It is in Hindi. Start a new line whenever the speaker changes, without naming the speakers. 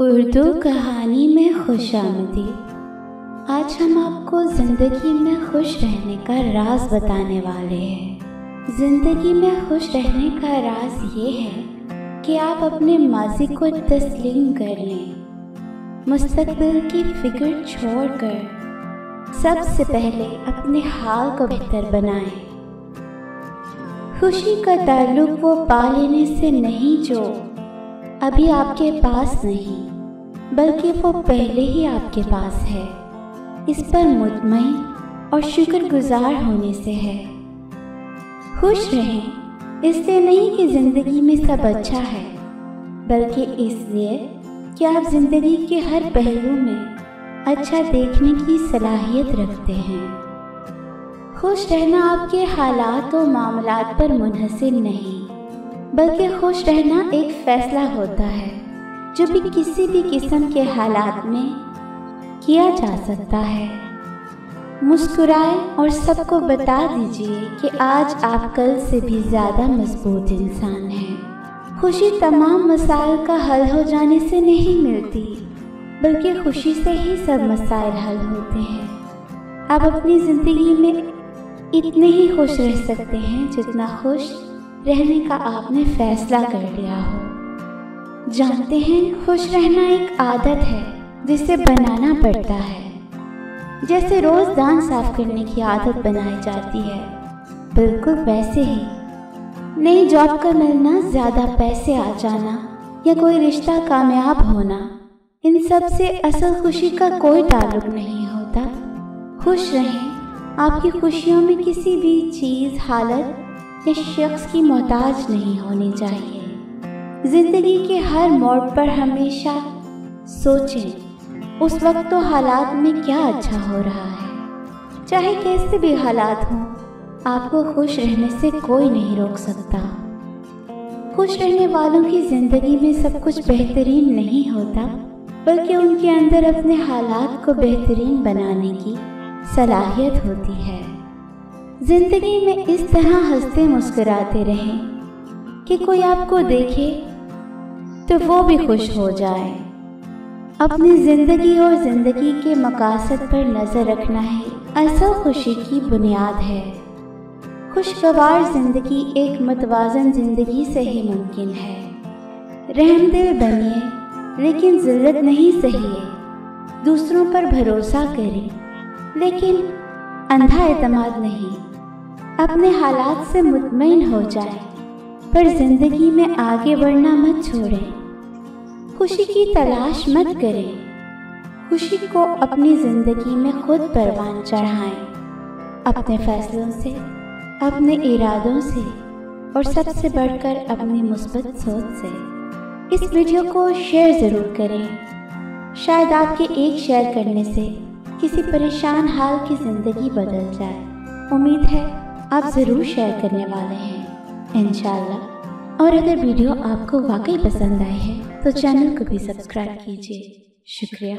उर्दू कहानी में खुशामदीद। आज हम आपको ज़िंदगी में खुश रहने का राज बताने वाले हैं। ज़िंदगी में खुश रहने का राज ये है कि आप अपने माजी को तस्लीम कर लें, मुस्तकबिल की फिक्र छोड़कर सबसे पहले अपने हाल को बेहतर बनाएं। खुशी का ताल्लुक वो पा लेने से नहीं जो अभी आपके पास नहीं, बल्कि वो पहले ही आपके पास है, इस पर मुतमईन और शुक्रगुजार होने से है। खुश रहें इसलिए नहीं कि ज़िंदगी में सब अच्छा है, बल्कि इसलिए कि आप ज़िंदगी के हर पहलू में अच्छा देखने की सलाहियत रखते हैं। खुश रहना आपके हालात और मामलात पर मुनहसिर नहीं, बल्कि खुश रहना एक फ़ैसला होता है जो भी किसी भी किस्म के हालात में किया जा सकता है। मुस्कुराएं और सबको बता दीजिए कि आज आप कल से भी ज़्यादा मजबूत इंसान हैं। खुशी तमाम मसाइल का हल हो जाने से नहीं मिलती, बल्कि खुशी से ही सब मसाइल हल होते हैं। आप अपनी ज़िंदगी में इतने ही खुश रह सकते हैं जितना खुश रहने का आपने फैसला कर लिया हो। जानते हैं, खुश रहना एक आदत है जिसे बनाना पड़ता है। जैसे रोज़ दांत साफ करने की आदत बनाई जाती है, बिल्कुल वैसे ही नई जॉब का मिलना, ज़्यादा पैसे आ जाना या कोई रिश्ता कामयाब होना, इन सब से असल खुशी का कोई ताल्लुक नहीं होता। खुश रहें। आपकी खुशियों में किसी भी चीज़, हालत या शख्स की मोहताज नहीं होनी चाहिए। ज़िंदगी के हर मोड़ पर हमेशा सोचें उस वक्त तो हालात में क्या अच्छा हो रहा है। चाहे कैसे भी हालात हों, आपको खुश रहने से कोई नहीं रोक सकता। खुश रहने वालों की ज़िंदगी में सब कुछ बेहतरीन नहीं होता, बल्कि उनके अंदर अपने हालात को बेहतरीन बनाने की सलाहियत होती है। ज़िंदगी में इस तरह हंसते मुस्कुराते रहें कि कोई आपको देखे तो वो भी खुश हो जाए। अपनी ज़िंदगी और ज़िंदगी के मकासद पर नज़र रखना ही असल खुशी की बुनियाद है। खुशगवार ज़िंदगी एक मुतवाज़न ज़िंदगी से ही मुमकिन है। रहमदिल बनिए, लेकिन ज़िल्लत नहीं सहिए। दूसरों पर भरोसा करें, लेकिन अंधा एतमाद नहीं। अपने हालात से मुतमईन हो जाए, पर ज़िंदगी में आगे बढ़ना मत छोड़ें। खुशी की तलाश मत करें। खुशी को अपनी ज़िंदगी में खुद परवान चढ़ाएं, अपने फैसलों से, अपने इरादों से और सबसे बढ़कर अपनी मुस्बत सोच से। इस वीडियो को शेयर ज़रूर करें। शायद आपके एक शेयर करने से किसी परेशान हाल की ज़िंदगी बदल जाए। उम्मीद है आप ज़रूर शेयर करने वाले हैं, इंशाअल्लाह। और अगर वीडियो आपको वाकई पसंद आए है तो चैनल को भी सब्सक्राइब कीजिए। शुक्रिया।